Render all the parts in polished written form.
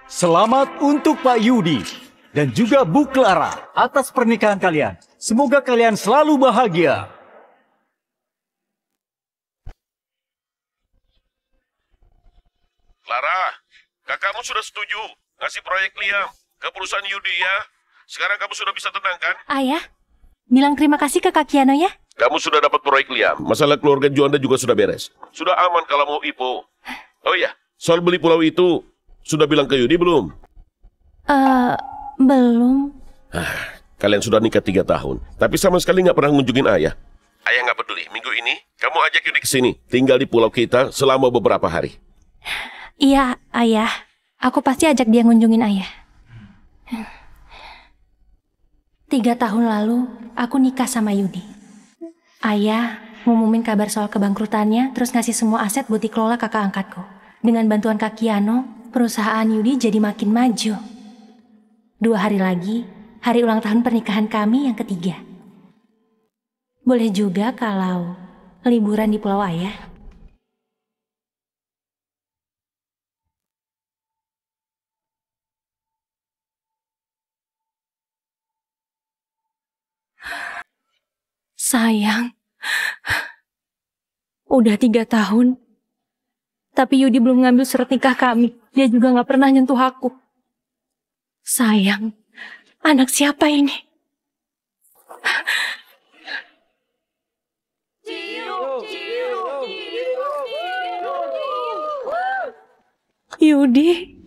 Selamat untuk Pak Yudi dan juga Bu Clara atas pernikahan kalian. Semoga kalian selalu bahagia. Clara, kakakmu sudah setuju ngasih proyek Liam ke perusahaan Yudi ya. Sekarang kamu sudah bisa tenang kan? Ayah, bilang terima kasih ke Kak Kiano ya. Kamu sudah dapat proyek Liam. Masalah keluarga Juanda juga sudah beres. Sudah aman kalau mau Ipo. Oh iya, soal beli pulau itu, sudah bilang ke Yudi belum? Belum. Kalian sudah nikah 3 tahun, tapi sama sekali nggak pernah ngunjungin ayah. Ayah nggak peduli. Minggu ini, kamu ajak Yudi ke sini. Tinggal di pulau kita selama beberapa hari. Iya, Ayah. Aku pasti ajak dia ngunjungin Ayah. 3 tahun lalu, aku nikah sama Yudi. Ayah ngumumin kabar soal kebangkrutannya, terus ngasih semua aset buat dikelola kakak angkatku. Dengan bantuan Kak Kiano, perusahaan Yudi jadi makin maju. 2 hari lagi, hari ulang tahun pernikahan kami yang ketiga. Boleh juga kalau liburan di pulau Ayah. Sayang, udah 3 tahun, tapi Yudi belum ngambil surat nikah kami. Dia juga gak pernah nyentuh aku. Sayang, anak siapa ini? Yudi.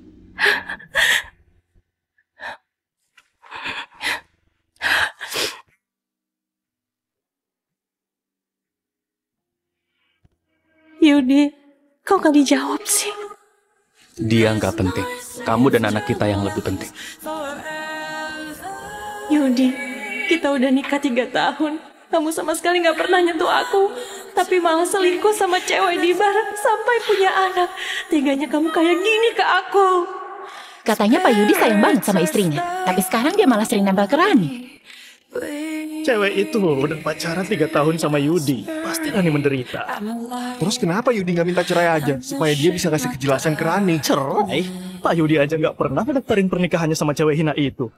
Yudi, kok gak dijawab sih? Dia nggak penting. Kamu dan anak kita yang lebih penting. Yudi, kita udah nikah 3 tahun. Kamu sama sekali gak pernah nyentuh aku. Tapi malah selingkuh sama cewek di bar sampai punya anak. Teganya kamu kayak gini ke aku. Katanya Pak Yudi sayang banget sama istrinya. Tapi sekarang dia malah sering nempel ke Rani. Cewek itu udah pacaran 3 tahun sama Yudi. Pasti Rani menderita. Terus kenapa Yudi nggak minta cerai aja? Supaya dia bisa kasih kejelasan ke Rani. Cerai? Pak Yudi aja nggak pernah ngedaftarin pernikahannya sama cewek hina itu.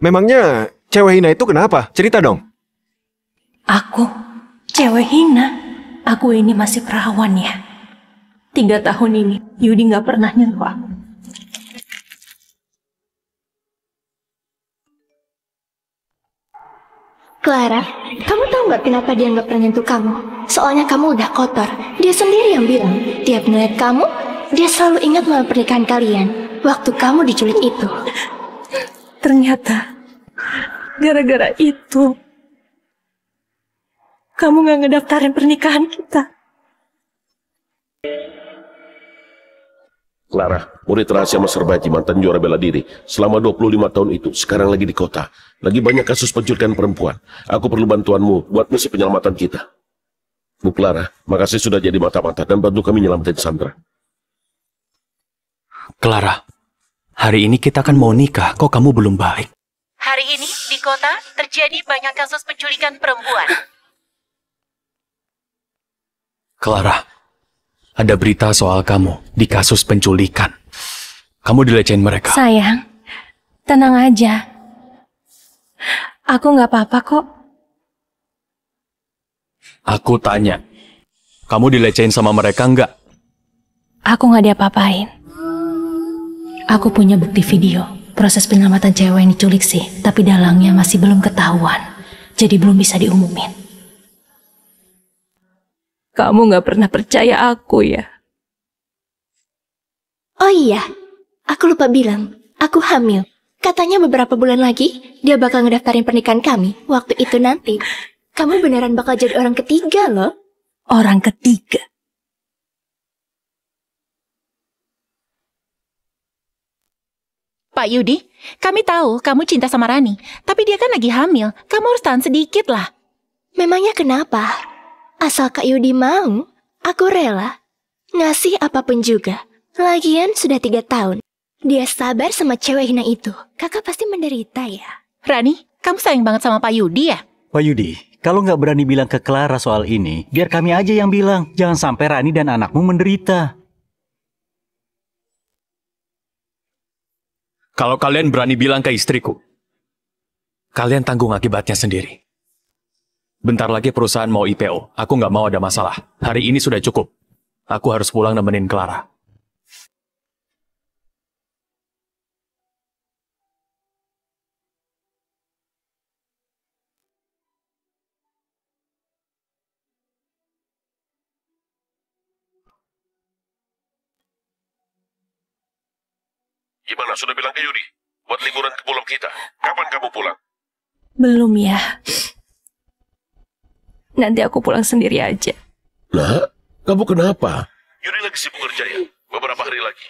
Memangnya cewek hina itu kenapa? Cerita dong. Aku? Cewek hina? Aku ini masih perawan ya. 3 tahun ini, Yudi gak pernah nyentuh aku. Clara, kamu tahu nggak kenapa dia nggak pernah nyentuh kamu? Soalnya kamu udah kotor. Dia sendiri yang bilang, tiap ngeliat kamu, dia selalu ingat malam pernikahan kalian. Waktu kamu diculik itu. Ternyata, gara-gara itu, kamu gak ngedaftarin pernikahan kita. Clara, murid rahasia Mas Serbaji, mantan juara bela diri. Selama 25 tahun itu, sekarang lagi di kota. Lagi banyak kasus penculikan perempuan. Aku perlu bantuanmu buat misi penyelamatan kita. Bu Clara, makasih sudah jadi mata-mata dan bantu kami nyelamatin Sandra. Clara, hari ini kita kan mau nikah, kok kamu belum balik? Hari ini di kota terjadi banyak kasus penculikan perempuan. Clara, ada berita soal kamu di kasus penculikan. Kamu dilecehin mereka. Sayang, tenang aja. Aku gak apa-apa kok. Aku tanya, kamu dilecehin sama mereka nggak? Aku gak diapa-apain. Aku punya bukti video. Proses penyelamatan cewek yang diculik sih, tapi dalangnya masih belum ketahuan. Jadi belum bisa diumumin. Kamu gak pernah percaya aku ya? Oh iya, aku lupa bilang, aku hamil. Katanya beberapa bulan lagi, dia bakal ngedaftarin pernikahan kami. Waktu itu nanti, kamu beneran bakal jadi orang ketiga loh. Orang ketiga? Pak Yudi, kami tahu kamu cinta sama Rani. Tapi dia kan lagi hamil. Kamu harus tahan sedikit lah. Memangnya kenapa? Asal Kak Yudi mau, aku rela. Ngasih apapun juga. Lagian sudah 3 tahun. Dia sabar sama cewek hina itu. Kakak pasti menderita ya. Rani, kamu sayang banget sama Pak Yudi ya? Pak Yudi, kalau nggak berani bilang ke Clara soal ini, biar kami aja yang bilang. Jangan sampai Rani dan anakmu menderita. Kalau kalian berani bilang ke istriku, kalian tanggung akibatnya sendiri. Bentar lagi perusahaan mau IPO. Aku nggak mau ada masalah. Hari ini sudah cukup. Aku harus pulang nemenin Clara. Gimana, sudah bilang ke Yudi? Buat liburan ke pulau kita. Kapan kamu pulang? Belum ya. Nanti aku pulang sendiri aja. Nah, kamu kenapa? Yudi lagi sibuk kerja ya? Beberapa hari lagi.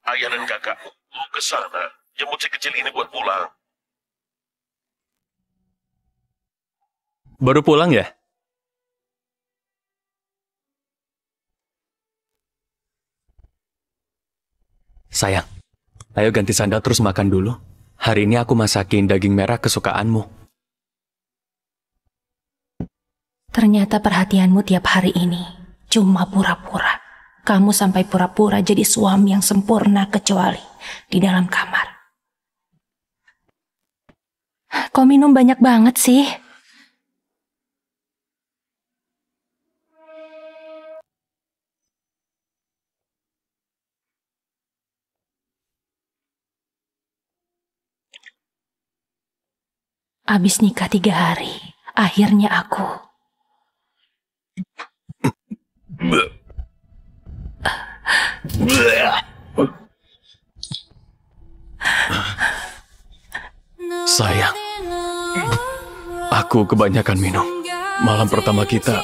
Ayah dan kakak mau ke sana. Jemput si kecil ini buat pulang. Baru pulang ya? Sayang, ayo ganti sandal terus makan dulu. Hari ini aku masakin daging merah kesukaanmu. Ternyata perhatianmu tiap hari ini cuma pura-pura. Kamu sampai pura-pura jadi suami yang sempurna kecuali di dalam kamar. Kau minum banyak banget sih. Abis nikah 3 hari, akhirnya aku... Sayang, aku kebanyakan minum. Malam pertama kita,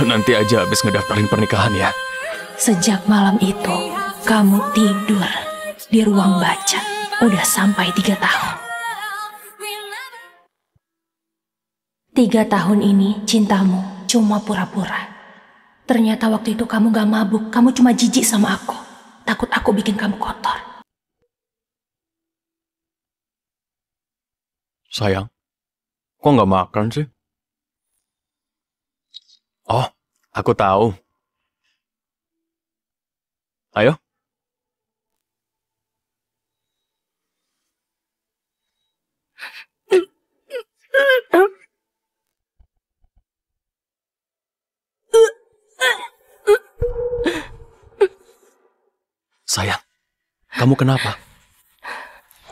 nanti aja habis ngedaftarin pernikahan ya. Sejak malam itu, kamu tidur di ruang baca. Udah sampai 3 tahun. 3 tahun ini cintamu cuma pura-pura. Ternyata waktu itu kamu gak mabuk, kamu cuma jijik sama aku. Takut aku bikin kamu kotor. Sayang, kok nggak makan sih? Oh, aku tahu. Ayo. Sayang, kamu kenapa?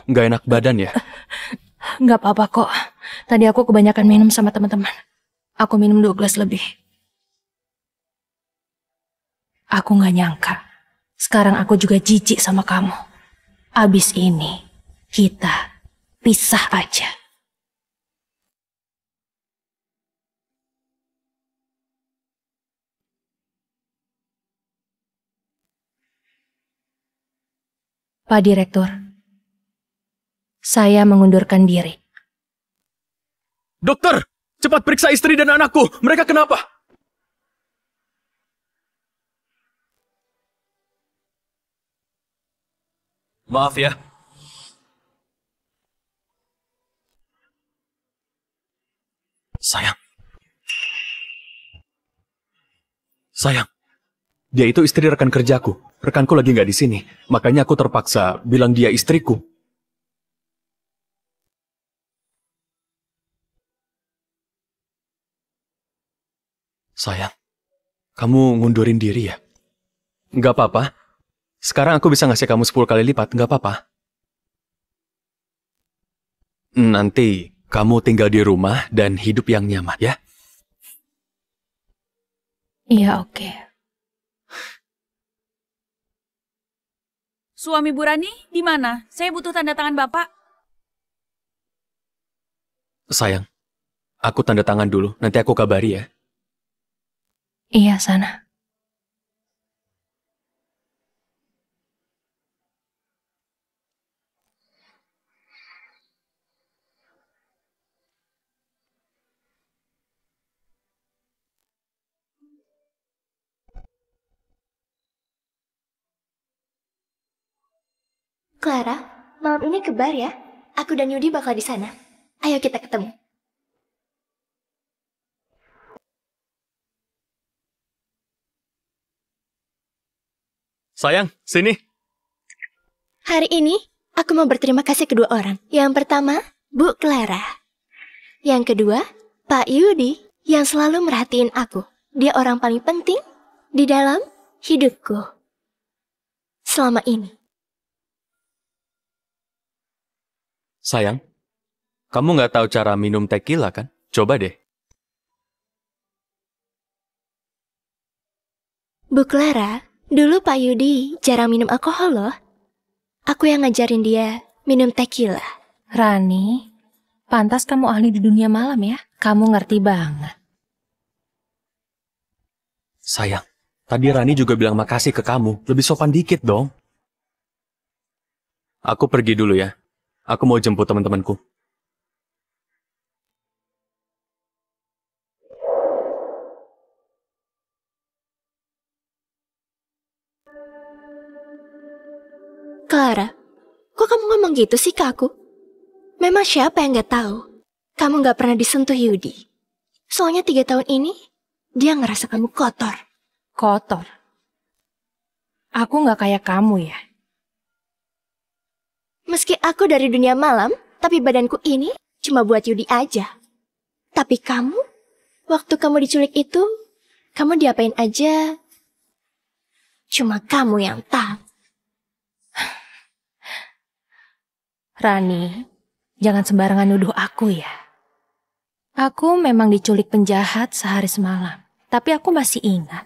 Nggak enak badan ya? Nggak apa-apa kok. Tadi aku kebanyakan minum sama teman-teman. Aku minum 2 gelas lebih. Aku nggak nyangka. Sekarang aku juga jijik sama kamu. Abis ini, kita pisah aja. Pak Direktur, saya mengundurkan diri. Dokter, cepat periksa istri dan anakku. Mereka kenapa? Maaf ya. Sayang. Sayang. Dia itu istri rekan kerjaku. Rekanku lagi nggak di sini. Makanya aku terpaksa bilang dia istriku. Sayang, kamu ngundurin diri ya? Nggak apa-apa. Sekarang aku bisa ngasih kamu 10 kali lipat, nggak apa-apa. Nanti kamu tinggal di rumah dan hidup yang nyaman ya? Iya, oke. Suami Bu Rani di mana? Saya butuh tanda tangan Bapak. Sayang, aku tanda tangan dulu, nanti aku kabari ya. Iya, sana. Clara, malam ini ke bar ya. Aku dan Yudi bakal di sana. Ayo kita ketemu. Sayang, sini. Hari ini, aku mau berterima kasih kedua orang. Yang pertama, Bu Clara. Yang kedua, Pak Yudi yang selalu merhatiin aku. Dia orang paling penting di dalam hidupku selama ini. Sayang, kamu nggak tahu cara minum tequila kan? Coba deh. Bu Clara, dulu Pak Yudi jarang minum alkohol loh. Aku yang ngajarin dia minum tequila. Rani, pantas kamu ahli di dunia malam ya. Kamu ngerti banget. Sayang, tadi Rani juga bilang makasih ke kamu. Lebih sopan dikit dong. Aku pergi dulu ya. Aku mau jemput teman-temanku. Clara, kok kamu ngomong gitu sih ke aku? Memang siapa yang gak tahu? Kamu gak pernah disentuh Yudi. Soalnya 3 tahun ini, dia ngerasa kamu kotor. Kotor? Aku nggak kayak kamu ya. Meski aku dari dunia malam, tapi badanku ini cuma buat Yudi aja. Tapi kamu, waktu kamu diculik itu, kamu diapain aja? Cuma kamu yang tahu. Rani, jangan sembarangan nuduh aku ya. Aku memang diculik penjahat sehari semalam. Tapi aku masih ingat.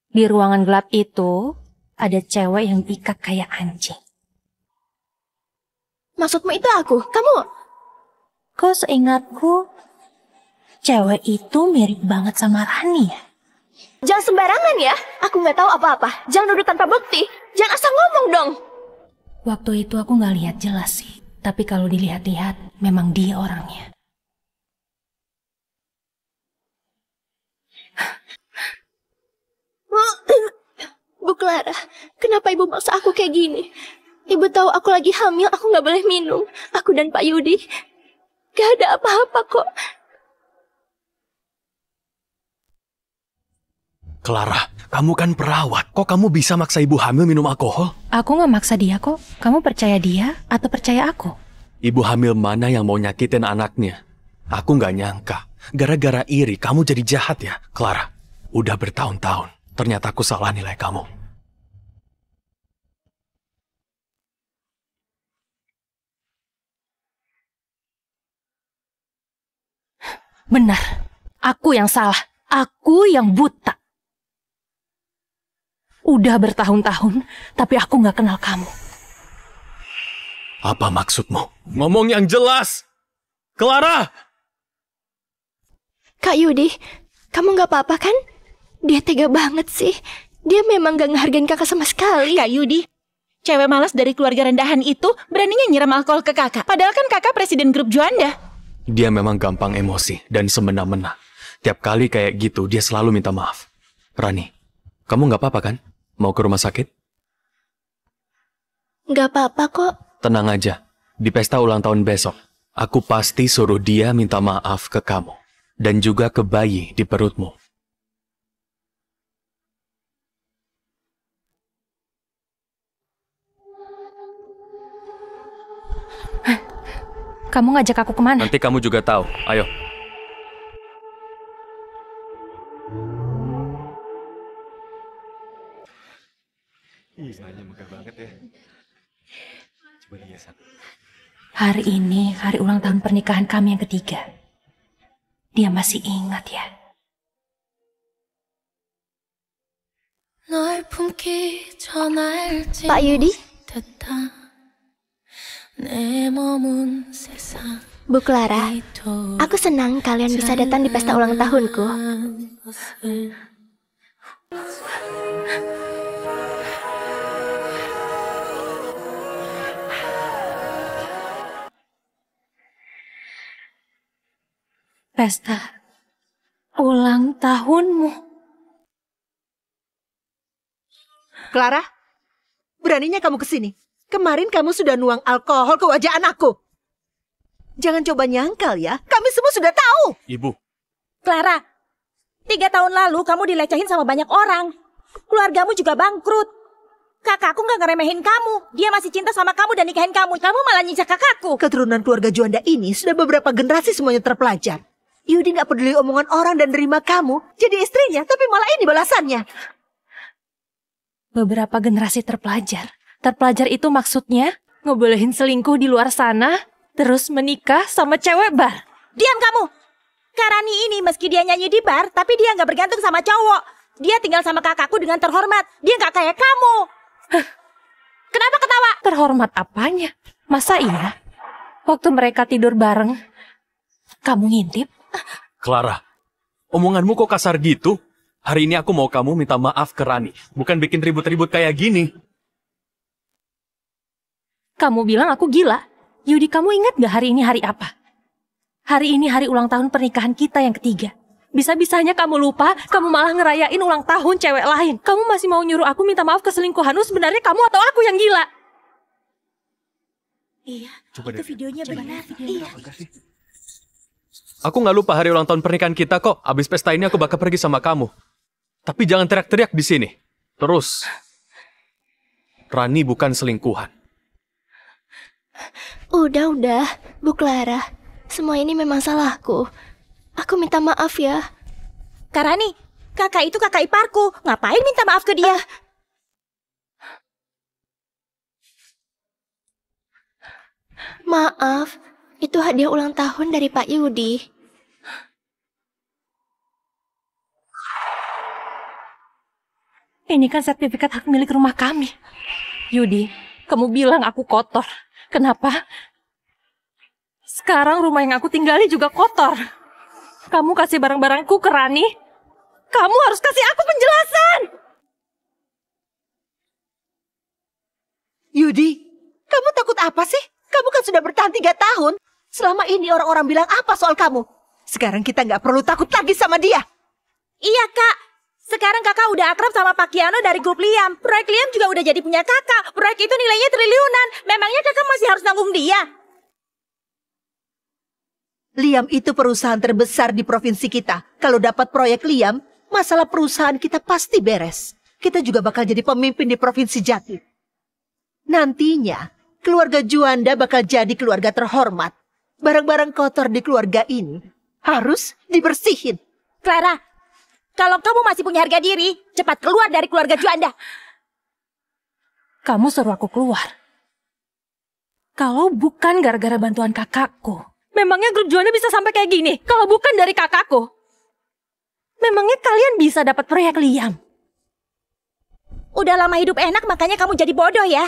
Di ruangan gelap itu, ada cewek yang diikat kayak anjing. Maksudmu itu aku? Kamu? Kok seingatku, cewek itu mirip banget sama Rani ya? Jangan sembarangan ya. Aku nggak tahu apa-apa. Jangan nuduh tanpa bukti. Jangan asal ngomong dong. Waktu itu aku nggak lihat jelas sih. Tapi kalau dilihat-lihat, memang dia orangnya. Bu Clara, kenapa ibu maksa aku kayak gini? Ibu tahu aku lagi hamil, aku nggak boleh minum. Aku dan Pak Yudi, gak ada apa-apa kok. Clara, kamu kan perawat. Kok kamu bisa maksa ibu hamil minum alkohol? Aku nggak maksa dia kok. Kamu percaya dia atau percaya aku? Ibu hamil mana yang mau nyakitin anaknya? Aku nggak nyangka. Gara-gara iri, kamu jadi jahat ya, Clara. Udah bertahun-tahun, ternyata aku salah nilai kamu. Benar, aku yang salah. Aku yang buta. Udah bertahun-tahun, tapi aku nggak kenal kamu. Apa maksudmu? Ngomong yang jelas! Clara! Kak Yudi, kamu nggak apa-apa kan? Dia tega banget sih. Dia memang gak ngehargain kakak sama sekali. Kak Yudi, cewek malas dari keluarga rendahan itu beraninya nyiram alkohol ke kakak. Padahal kan kakak presiden grup Juanda. Dia memang gampang emosi dan semena-mena. Tiap kali kayak gitu, dia selalu minta maaf. Rani, kamu nggak apa-apa kan? Mau ke rumah sakit? Nggak apa-apa kok. Tenang aja, di pesta ulang tahun besok, aku pasti suruh dia minta maaf ke kamu. Dan juga ke bayi di perutmu. Kamu ngajak aku kemana? Nanti kamu juga tahu. Ayo. Hari ini hari ulang tahun pernikahan kami yang ketiga. Dia masih ingat ya. Pak Yudi? Bu Clara, aku senang kalian bisa datang di pesta ulang tahunku. Pesta ulang tahunmu. Clara, beraninya kamu kesini. Kemarin kamu sudah nuang alkohol ke wajah anakku. Jangan coba nyangkal ya, kami semua sudah tahu. Ibu. Clara, 3 tahun lalu kamu dilecehin sama banyak orang. Keluargamu juga bangkrut. Kakakku nggak ngeremehin kamu. Dia masih cinta sama kamu dan nikahin kamu. Kamu malah nyincar kakakku. Keturunan keluarga Juanda ini sudah beberapa generasi semuanya terpelajar. Yudi nggak peduli omongan orang dan nerima kamu jadi istrinya, tapi malah ini balasannya. Beberapa generasi terpelajar. Terpelajar itu maksudnya ngebolehin selingkuh di luar sana, terus menikah sama cewek bar. Diam kamu. Karani ini meski dia nyanyi di bar, tapi dia nggak bergantung sama cowok. Dia tinggal sama kakakku dengan terhormat. Dia nggak kayak kamu. Kenapa ketawa? Terhormat apanya? Masa iya? Waktu mereka tidur bareng, kamu ngintip? Clara, omonganmu kok kasar gitu? Hari ini aku mau kamu minta maaf ke Rani, bukan bikin ribut-ribut kayak gini. Kamu bilang aku gila. Yudi, kamu ingat gak hari ini hari apa? Hari ini hari ulang tahun pernikahan kita yang ketiga. Bisa-bisanya kamu lupa, kamu malah ngerayain ulang tahun cewek lain. Kamu masih mau nyuruh aku minta maaf ke selingkuhanmu, sebenarnya kamu atau aku yang gila? Iya, itu videonya benar. Iya. Aku nggak lupa hari ulang tahun pernikahan kita kok. Abis pesta ini aku bakal pergi sama kamu. Tapi jangan teriak-teriak di sini. Terus, Rani bukan selingkuhan. Udah, Bu Clara. Semua ini memang salahku. Aku minta maaf ya. Kak Rani, kakak itu kakak iparku. Ngapain minta maaf ke dia? Maaf, itu hadiah ulang tahun dari Pak Yudi. Ini kan sertifikat hak milik rumah kami. Yudi, kamu bilang aku kotor. Kenapa? Sekarang rumah yang aku tinggali juga kotor. Kamu kasih barang-barangku ke Rani. Kamu harus kasih aku penjelasan. Yudi, kamu takut apa sih? Kamu kan sudah bertahan 3 tahun. Selama ini orang-orang bilang apa soal kamu? Sekarang kita nggak perlu takut lagi sama dia. Iya, Kak. Sekarang kakak udah akrab sama Pak Kiano dari grup Liam. Proyek Liam juga udah jadi punya kakak. Proyek itu nilainya triliunan. Memangnya kakak masih harus nanggung dia? Liam itu perusahaan terbesar di provinsi kita. Kalau dapat proyek Liam, masalah perusahaan kita pasti beres. Kita juga bakal jadi pemimpin di provinsi Jatim. Nantinya, keluarga Juanda bakal jadi keluarga terhormat. Barang-barang kotor di keluarga ini harus dibersihin. Clara, kalau kamu masih punya harga diri, cepat keluar dari keluarga Juanda. Kamu suruh aku keluar. Kalau bukan gara-gara bantuan kakakku, memangnya grup Juanda bisa sampai kayak gini? Kalau bukan dari kakakku, memangnya kalian bisa dapat proyek Liam? Udah lama hidup enak, makanya kamu jadi bodoh ya.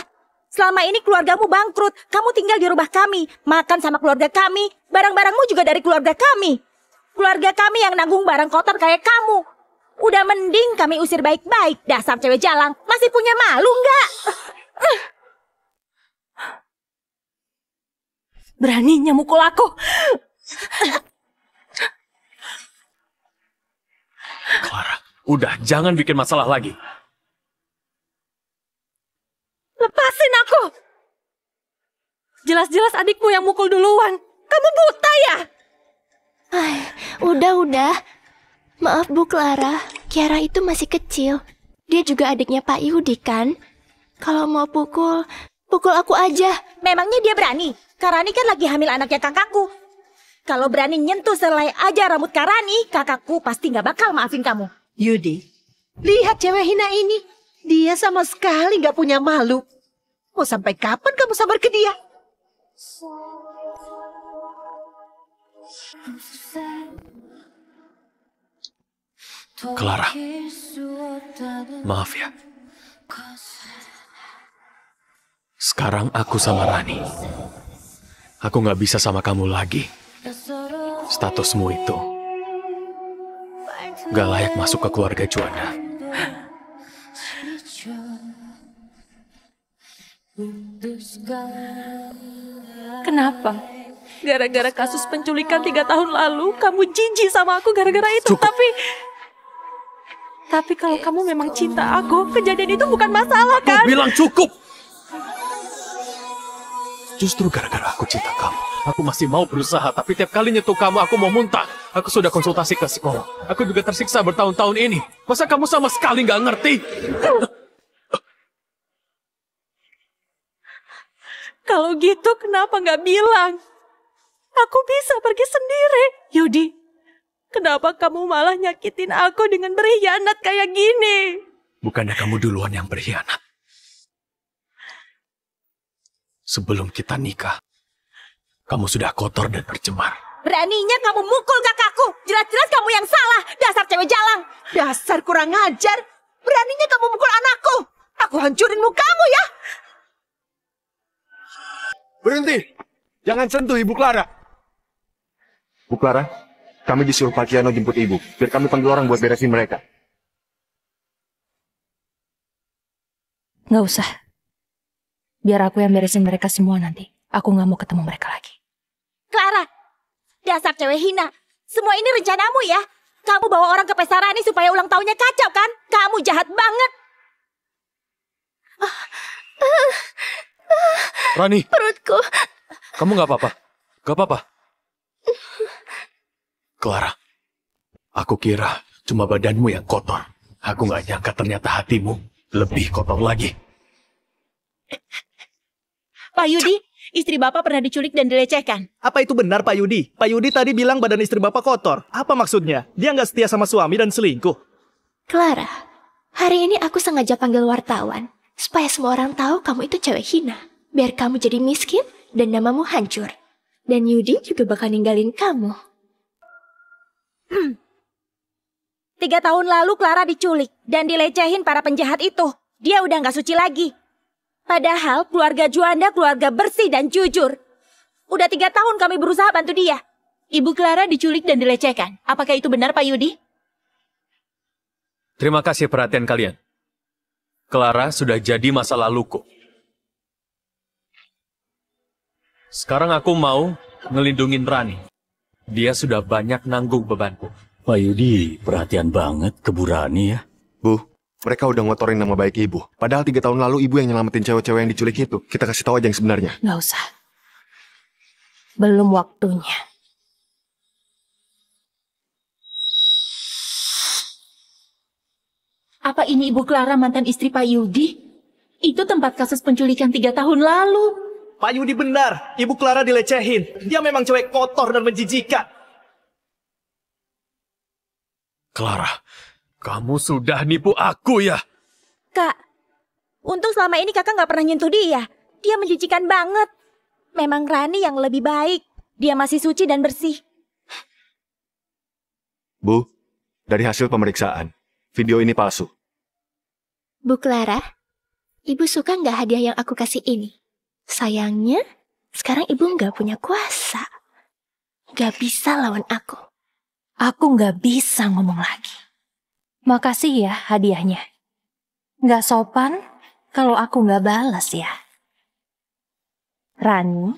Selama ini keluargamu bangkrut, kamu tinggal di rumah kami, makan sama keluarga kami, barang-barangmu juga dari keluarga kami. Keluarga kami yang nanggung barang kotor kayak kamu. Udah mending kami usir baik-baik, dasar cewek jalang. Masih punya malu nggak? Beraninya mukul aku. Clara, udah jangan bikin masalah lagi. Lepasin aku. Jelas-jelas adikmu yang mukul duluan. Kamu buta ya? Udah. Maaf Bu Clara, Kiara itu masih kecil. Dia juga adiknya Pak Yudi kan? Kalau mau pukul aku aja. Memangnya dia berani? Karani kan lagi hamil anaknya kakakku. Kalau berani nyentuh selai aja rambut Karani, kakakku pasti nggak bakal maafin kamu. Yudi, lihat cewek hina ini. Dia sama sekali nggak punya malu. Mau sampai kapan kamu sabar ke dia? Clara, maaf ya. Sekarang aku sama Rani. Aku nggak bisa sama kamu lagi. Statusmu itu gak layak masuk ke keluarga Juanda. Kenapa? Gara-gara kasus penculikan 3 tahun lalu, kamu jijik sama aku gara-gara itu. Cukup. Tapi kalau kamu memang cinta aku, kejadian itu bukan masalah kan? Aku bilang cukup! Justru gara-gara aku cinta kamu, aku masih mau berusaha, tapi tiap kali nyentuh kamu, aku mau muntah. Aku sudah konsultasi ke psikolog. Aku juga tersiksa bertahun-tahun ini. Masa kamu sama sekali nggak ngerti? Kalau gitu kenapa nggak bilang? Aku bisa pergi sendiri. Yudi, kenapa kamu malah nyakitin aku dengan berkhianat kayak gini? Bukannya kamu duluan yang berkhianat? Sebelum kita nikah, kamu sudah kotor dan tercemar. Beraninya kamu mukul kakakku. Jelas-jelas kamu yang salah. Dasar cewek jalang. Dasar kurang ajar. Beraninya kamu mukul anakku. Aku hancurin mukamu ya. Berhenti! Jangan sentuh Ibu Clara. Bu Clara, kami disuruh Pak Kiano jemput Ibu. Biar kami panggil orang buat beresin mereka. Nggak usah. Biar aku yang beresin mereka semua nanti. Aku nggak mau ketemu mereka lagi. Clara, dasar cewek hina. Semua ini rencanamu ya? Kamu bawa orang ke pesta Rani supaya ulang tahunnya kacau kan? Kamu jahat banget. Rani, Perutku. kamu nggak apa-apa? Nggak apa-apa? Clara, aku kira cuma badanmu yang kotor. Aku nggak nyangka ternyata hatimu lebih kotor lagi. Pak Yudi, istri Bapak pernah diculik dan dilecehkan. Apa itu benar Pak Yudi? Pak Yudi tadi bilang badan istri Bapak kotor. Apa maksudnya? Dia nggak setia sama suami dan selingkuh. Clara, hari ini aku sengaja panggil wartawan. Supaya semua orang tahu kamu itu cewek hina. Biar kamu jadi miskin dan namamu hancur. Dan Yudi juga bakal ninggalin kamu. 3 tahun lalu Clara diculik dan dilecehin para penjahat itu. Dia udah nggak suci lagi. Padahal keluarga Juanda keluarga bersih dan jujur. Udah 3 tahun kami berusaha bantu dia. Ibu Clara diculik dan dilecehkan. Apakah itu benar Pak Yudi? Terima kasih perhatian kalian. Clara sudah jadi masa laluku. Sekarang aku mau ngelindungin Rani. Dia sudah banyak nanggung bebanku. Pak Yudi, perhatian banget ke Bu Rani ya. Bu, mereka udah ngotorin nama baik Ibu. Padahal 3 tahun lalu Ibu yang nyelamatin cewek-cewek yang diculik itu. Kita kasih tahu aja yang sebenarnya. Nggak usah. Belum waktunya. Apa ini Ibu Clara mantan istri Pak Yudi? Itu tempat kasus penculikan 3 tahun lalu. Pak Yudi benar. Ibu Clara dilecehin. Dia memang cewek kotor dan menjijikan. Clara, kamu sudah nipu aku ya? Kak, untung selama ini kakak nggak pernah nyentuh dia. Dia menjijikan banget. Memang Rani yang lebih baik. Dia masih suci dan bersih. Bu, dari hasil pemeriksaan, video ini palsu. Bu Clara, Ibu suka nggak hadiah yang aku kasih ini? Sayangnya, sekarang Ibu nggak punya kuasa. Nggak bisa lawan aku. Aku nggak bisa ngomong lagi. Makasih ya hadiahnya. Nggak sopan kalau aku nggak balas ya. Rani,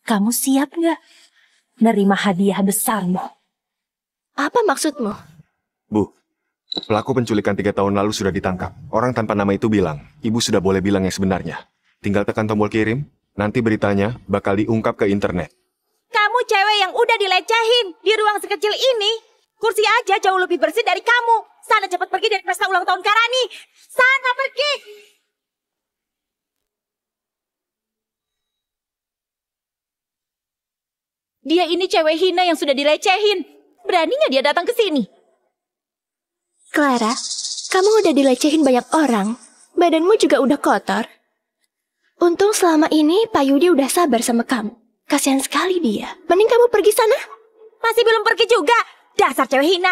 kamu siap nggak nerima hadiah besarmu? Apa maksudmu? Bu, pelaku penculikan 3 tahun lalu sudah ditangkap. Orang tanpa nama itu bilang, Ibu sudah boleh bilang yang sebenarnya. Tinggal tekan tombol kirim, nanti beritanya bakal diungkap ke internet. Kamu cewek yang udah dilecehin di ruang sekecil ini. Kursi aja jauh lebih bersih dari kamu. Sana cepat pergi dari pesta ulang tahun Karani. Sana pergi. Dia ini cewek hina yang sudah dilecehin. Berani nggak dia datang ke sini? Clara, kamu udah dilecehin banyak orang. Badanmu juga udah kotor. Untung selama ini Pak Yudi udah sabar sama kamu. Kasihan sekali dia. Mending kamu pergi sana. Masih belum pergi juga. Dasar cewek hina.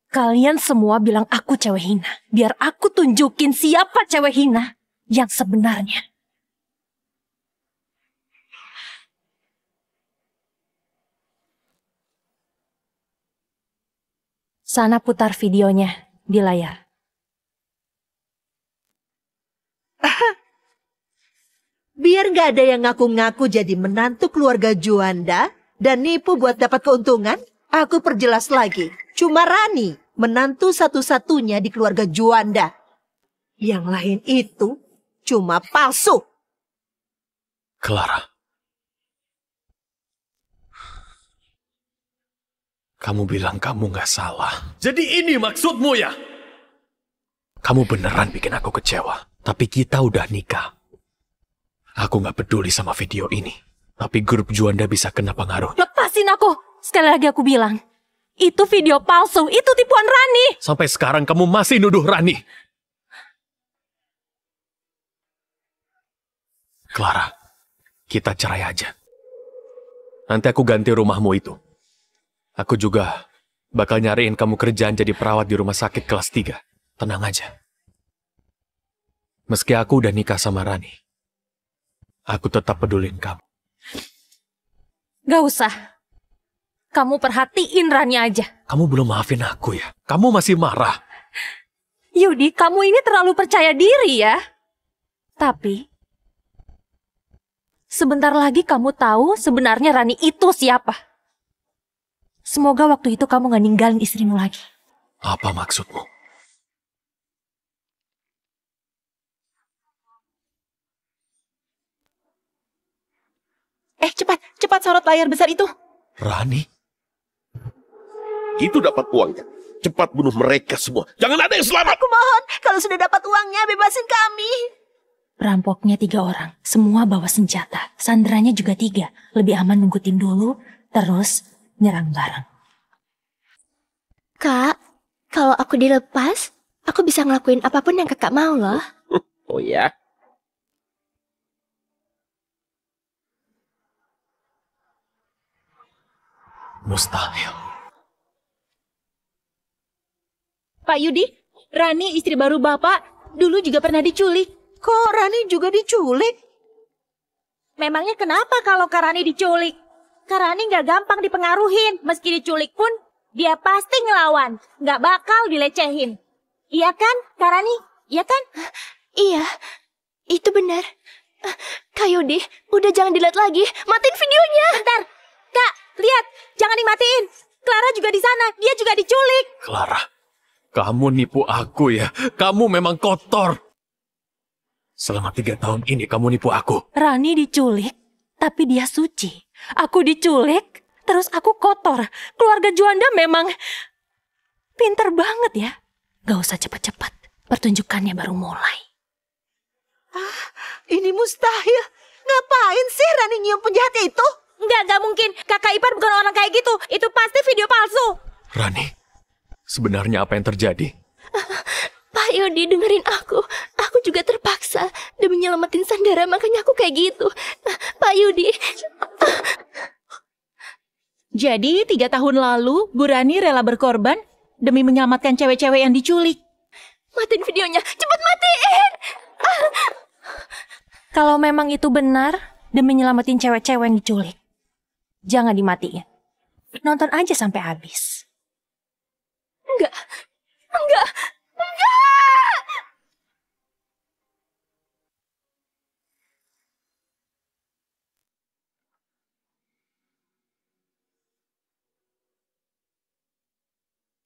Kalian semua bilang aku cewek hina. Biar aku tunjukin siapa cewek hina yang sebenarnya. Sana putar videonya di layar. Biar nggak ada yang ngaku-ngaku jadi menantu keluarga Juanda dan nipu buat dapat keuntungan, aku perjelas lagi. Cuma Rani, menantu satu-satunya di keluarga Juanda. Yang lain itu cuma palsu. Clara, kamu bilang kamu nggak salah. Jadi ini maksudmu ya? Kamu beneran bikin aku kecewa. Tapi kita udah nikah. Aku nggak peduli sama video ini. Tapi grup Juanda bisa kena pengaruh. Lepasin aku! Sekali lagi aku bilang. Itu video palsu, itu tipuan Rani. Sampai sekarang kamu masih nuduh Rani. Clara, kita cerai aja. Nanti aku ganti rumahmu itu. Aku juga bakal nyariin kamu kerjaan jadi perawat di rumah sakit kelas 3. Tenang aja. Meski aku udah nikah sama Rani, aku tetap pedulin kamu. Gak usah. Kamu perhatiin Rani aja. Kamu belum maafin aku ya? Kamu masih marah? Yudi, kamu ini terlalu percaya diri ya. Tapi, sebentar lagi kamu tahu sebenarnya Rani itu siapa. Semoga waktu itu kamu gak ninggalin istrimu lagi. Apa maksudmu? Cepat sorot layar besar itu. Rani? Itu dapat uangnya. Cepat bunuh mereka semua. Jangan ada yang selamat. Aku mohon, kalau sudah dapat uangnya, bebasin kami. Perampoknya 3 orang, semua bawa senjata. Sandranya juga 3. Lebih aman nunggu tim dulu, terus nyerang bareng. Kak, kalau aku dilepas, aku bisa ngelakuin apapun yang kakak mau loh. Oh ya? Mustahil. Pak Yudi, Rani istri baru Bapak dulu juga pernah diculik. Kok Rani juga diculik? Memangnya kenapa kalau Kak Rani diculik? Kak Rani nggak gampang dipengaruhin. Meski diculik pun, dia pasti ngelawan. Nggak bakal dilecehin. Iya kan, Kak Rani? Iya kan? Iya, itu benar. Kak Yudi, udah jangan dilihat lagi. Matiin videonya. Bentar, Kak, lihat. Jangan dimatiin. Clara juga di sana. Dia juga diculik. Clara, kamu nipu aku ya. Kamu memang kotor. Selama 3 tahun ini kamu nipu aku. Rani diculik, tapi dia suci. Aku diculik, terus aku kotor. Keluarga Juanda memang pinter banget ya. Gak usah cepat-cepat. Pertunjukannya baru mulai. Ini mustahil. Ngapain sih Rani nyium penjahat itu? Nggak mungkin. Kakak ipar bukan orang kayak gitu. Itu pasti video palsu. Rani, sebenarnya apa yang terjadi? Pak Yudi, dengerin aku. Aku juga terpaksa demi nyelamatin Sandara, makanya aku kayak gitu. Pak Yudi. Jadi 3 tahun lalu, Bu Rani rela berkorban demi menyelamatkan cewek-cewek yang diculik. Matiin videonya. Cepet matiin. Kalau memang itu benar, demi nyelamatin cewek-cewek yang diculik, jangan dimatiin. Nonton aja sampai habis. Enggak.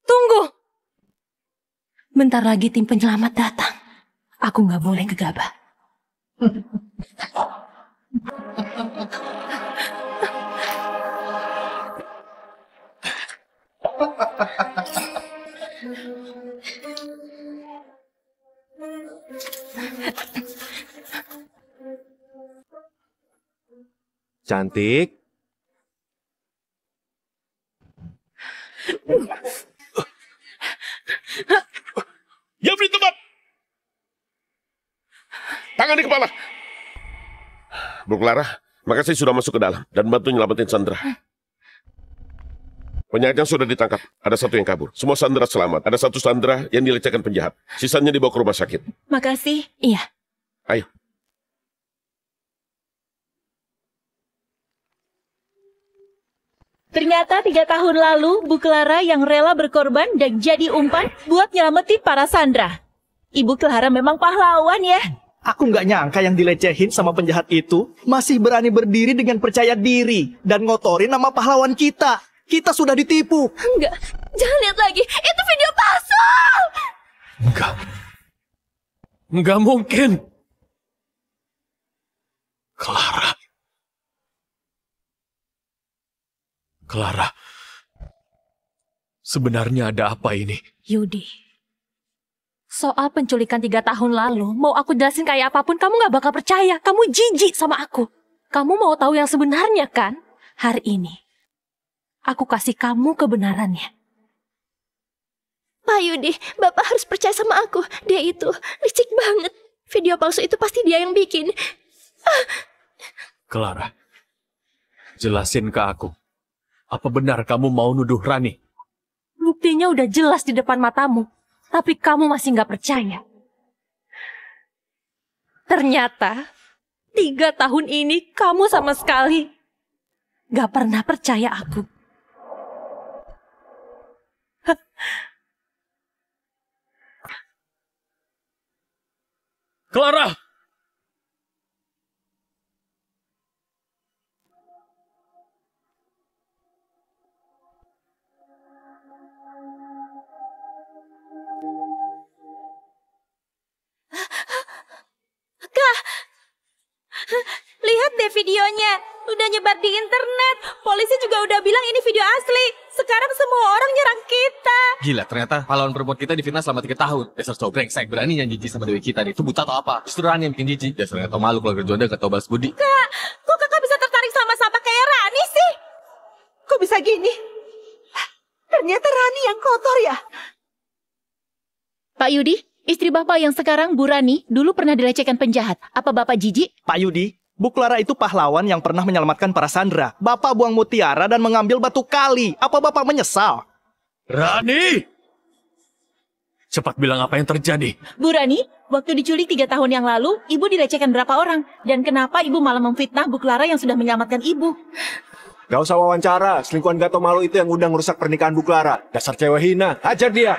Tunggu! Bentar lagi tim penyelamat datang. Aku nggak boleh gegabah. Cantik. Diam di tempat. Tangan di kepala. Bu Clara, makasih sudah masuk ke dalam dan bantu nyelamatin Sandra. Penjahatnya sudah ditangkap. Ada 1 yang kabur. Semua Sandra selamat. Ada 1 Sandra yang dilecehkan penjahat. Sisanya dibawa ke rumah sakit. Makasih. Iya. Ayo. Ternyata 3 tahun lalu, Bu Clara yang rela berkorban dan jadi umpan buat nyelamatin para Sandra. Ibu Clara memang pahlawan ya. Aku nggak nyangka yang dilecehin sama penjahat itu masih berani berdiri dengan percaya diri dan ngotorin nama pahlawan kita. Kita sudah ditipu. Enggak, jangan lihat lagi. Itu video palsu. Enggak mungkin. Clara, sebenarnya ada apa ini? Yudi, Soal penculikan 3 tahun lalu, mau aku jelasin kayak apapun, kamu gak bakal percaya. Kamu jijik sama aku. Kamu mau tahu yang sebenarnya kan? Hari ini, aku kasih kamu kebenarannya. Pak Yudi, Bapak harus percaya sama aku. Dia itu licik banget. Video palsu itu pasti dia yang bikin. Clara, jelasin ke aku. Apa benar kamu mau nuduh Rani? Buktinya udah jelas di depan matamu. Tapi kamu masih gak percaya. Ternyata 3 tahun ini kamu sama sekali gak pernah percaya aku. Clara! Kak, lihat deh videonya. Udah nyebar di internet. Polisi juga udah bilang ini video asli. Sekarang semua orang nyerang kita. Gila, ternyata pahlawan perempuan kita difitnah selama 3 tahun. Dasar cowok brengsek, beraninya jijik sama dewi kita nih. Itu buta atau apa? Justru Rani yang bikin jijik. Dasarnya tau malu keluarga Jonda gak tau balas budi. Kak, kok kakak bisa tertarik sama sampah kayak Rani sih? Kok bisa gini? Ternyata Rani yang kotor ya? Pak Yudi, istri Bapak yang sekarang Bu Rani dulu pernah dilecehkan penjahat. Apa Bapak jijik? Pak Yudi, Bu Clara itu pahlawan yang pernah menyelamatkan para sandera. Bapak buang mutiara dan mengambil batu kali. Apa Bapak menyesal? Rani! Cepat bilang apa yang terjadi. Bu Rani, waktu diculik 3 tahun yang lalu, Ibu dilecehkan berapa orang? Dan kenapa Ibu malah memfitnah Bu Clara yang sudah menyelamatkan Ibu? Gak usah wawancara, selingkuhan Gato Malu itu yang udah ngerusak pernikahan Bu Clara. Dasar cewek hina, hajar dia.